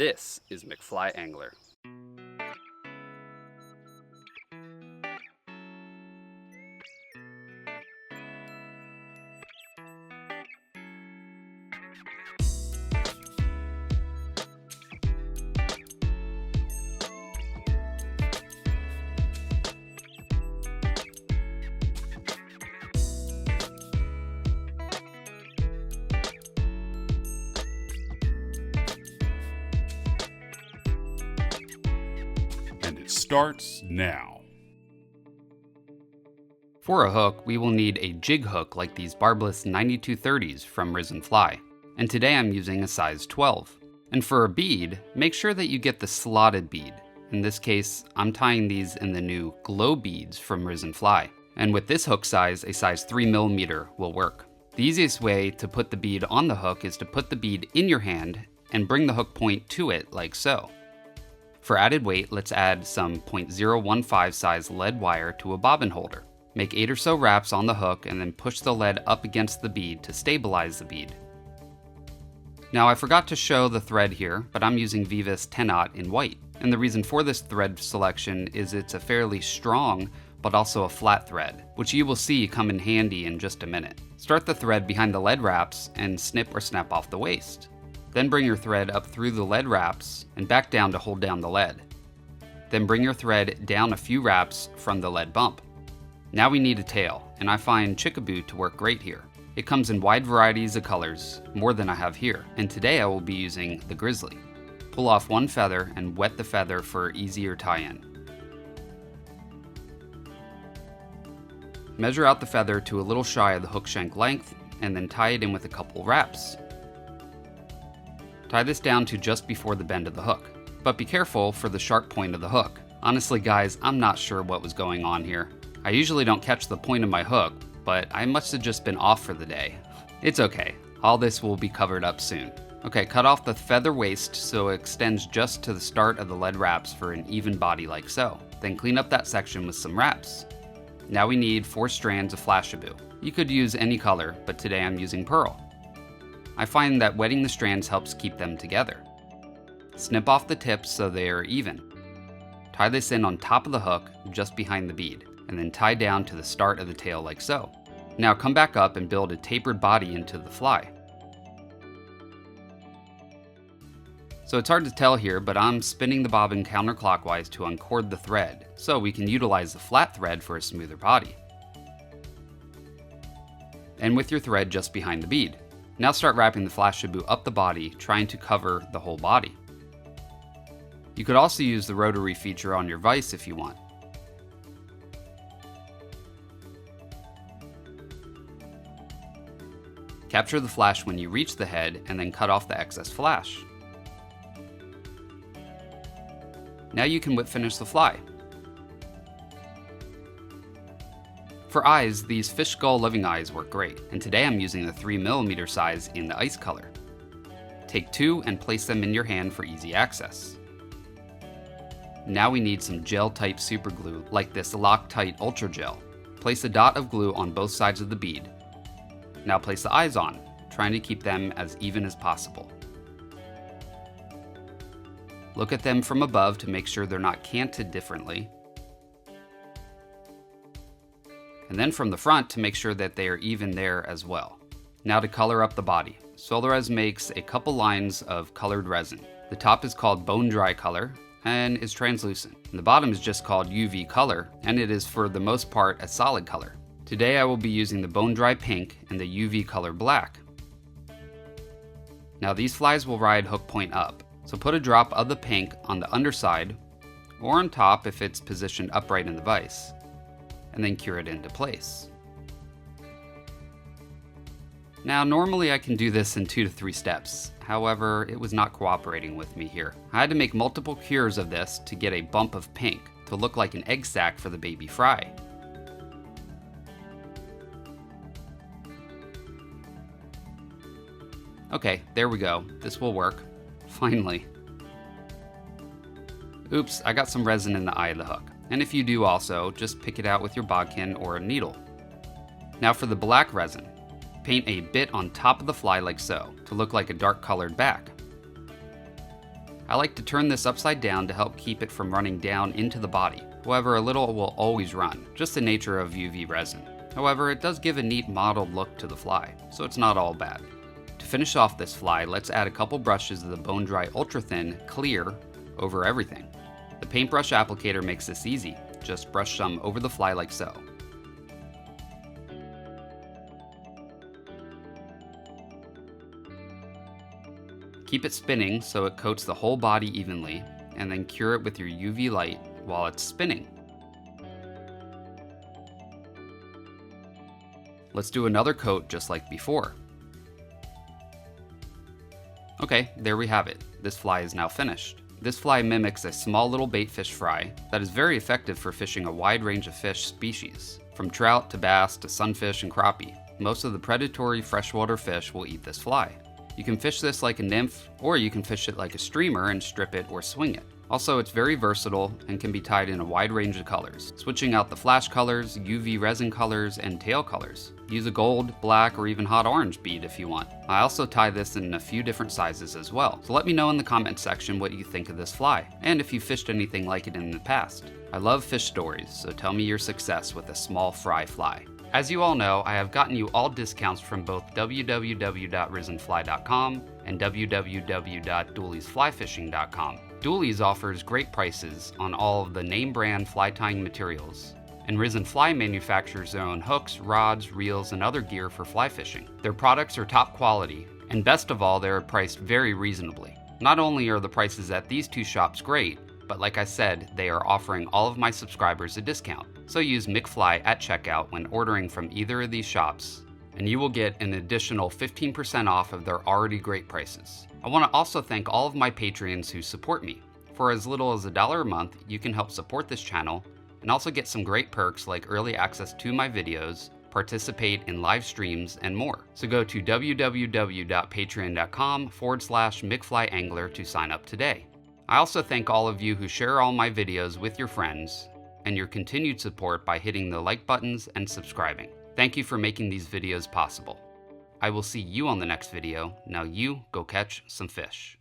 This is McFly Angler. Starts now. For a hook, we will need a jig hook like these barbless 9230s from Resin Fly, and today I'm using a size 12. And for a bead, make sure that you get the slotted bead. In this case, I'm tying these in the new glow beads from Resin Fly, and with this hook size, a size 3mm will work. The easiest way to put the bead on the hook is to put the bead in your hand and bring the hook point to it like so. For added weight, let's add some .015 size lead wire to a bobbin holder. Make 8 or so wraps on the hook and then push the lead up against the bead to stabilize the bead. Now I forgot to show the thread here, but I'm using Vivis 10-aught in white. And the reason for this thread selection is it's a fairly strong, but also a flat thread, which you will see come in handy in just a minute. Start the thread behind the lead wraps and snip or snap off the waste. Then bring your thread up through the lead wraps and back down to hold down the lead. Then bring your thread down a few wraps from the lead bump. Now we need a tail, and I find Chickaboo to work great here. It comes in wide varieties of colors, more than I have here, and today I will be using the Grizzly. Pull off one feather and wet the feather for easier tie-in. Measure out the feather to a little shy of the hook shank length, and then tie it in with a couple wraps. Tie this down to just before the bend of the hook, but be careful for the sharp point of the hook. Honestly guys, I'm not sure what was going on here. I usually don't catch the point of my hook, but I must have just been off for the day. It's okay, all this will be covered up soon. Okay, cut off the feather waist so it extends just to the start of the lead wraps for an even body like so. Then clean up that section with some wraps. Now we need 4 strands of Flashaboo. You could use any color, but today I'm using pearl. I find that wetting the strands helps keep them together. Snip off the tips so they are even. Tie this in on top of the hook, just behind the bead, and then tie down to the start of the tail like so. Now come back up and build a tapered body into the fly. So it's hard to tell here, but I'm spinning the bobbin counterclockwise to uncord the thread, so we can utilize the flat thread for a smoother body. And with your thread just behind the bead. Now start wrapping the Flashaboo up the body, trying to cover the whole body. You could also use the rotary feature on your vise if you want. Capture the flash when you reach the head and then cut off the excess flash. Now you can whip finish the fly. For eyes, these fish skull living eyes work great, and today I'm using the 3mm size in the ice color. Take 2 and place them in your hand for easy access. Now we need some gel type super glue like this Loctite Ultra Gel. Place a dot of glue on both sides of the bead. Now place the eyes on, trying to keep them as even as possible. Look at them from above to make sure they're not canted differently. And then from the front to make sure that they are even there as well. Now to color up the body. Solarez makes a couple lines of colored resin. The top is called Bone Dry Color and is translucent. And the bottom is just called UV Color, and it is for the most part a solid color. Today I will be using the Bone Dry Pink and the UV Color Black. Now these flies will ride hook point up, so put a drop of the pink on the underside or on top if it's positioned upright in the vise, and then cure it into place. Now normally I can do this in 2 to 3 steps, however it was not cooperating with me here. I had to make multiple cures of this to get a bump of pink to look like an egg sac for the baby fry. Okay, there we go, this will work, finally. Oops, I got some resin in the eye of the hook. And if you do also, just pick it out with your bodkin or a needle. Now for the black resin, paint a bit on top of the fly like so, to look like a dark colored back. I like to turn this upside down to help keep it from running down into the body. However, a little will always run, just the nature of UV resin. However, it does give a neat mottled look to the fly, so it's not all bad. To finish off this fly, let's add a couple brushes of the Bone Dry Ultra Thin Clear over everything. The paintbrush applicator makes this easy. Just brush some over the fly like so. Keep it spinning so it coats the whole body evenly, and then cure it with your UV light while it's spinning. Let's do another coat just like before. Okay, there we have it. This fly is now finished. This fly mimics a small little baitfish fry that is very effective for fishing a wide range of fish species, from trout to bass to sunfish and crappie. Most of the predatory freshwater fish will eat this fly. You can fish this like a nymph, or you can fish it like a streamer and strip it or swing it. Also, it's very versatile and can be tied in a wide range of colors, switching out the flash colors, UV resin colors, and tail colors. Use a gold, black, or even hot orange bead if you want. I also tie this in a few different sizes as well, so let me know in the comment section what you think of this fly, and if you fished anything like it in the past. I love fish stories, so tell me your success with a small fry fly. As you all know, I have gotten you all discounts from both www.risenfly.com and www.dooliesflyfishing.com. Doolies offers great prices on all of the name brand fly tying materials, and Risen Fly manufactures their own hooks, rods, reels, and other gear for fly fishing. Their products are top quality, and best of all, they are priced very reasonably. Not only are the prices at these two shops great, but like I said, they are offering all of my subscribers a discount. So use McFly at checkout when ordering from either of these shops, and you will get an additional 15% off of their already great prices. I want to also thank all of my Patreons who support me. For as little as $1 a month, you can help support this channel and also get some great perks like early access to my videos, participate in live streams, and more. So go to www.patreon.com/McFlyAngler to sign up today. I also thank all of you who share all my videos with your friends and your continued support by hitting the like buttons and subscribing. Thank you for making these videos possible. I will see you on the next video. Now you go catch some fish.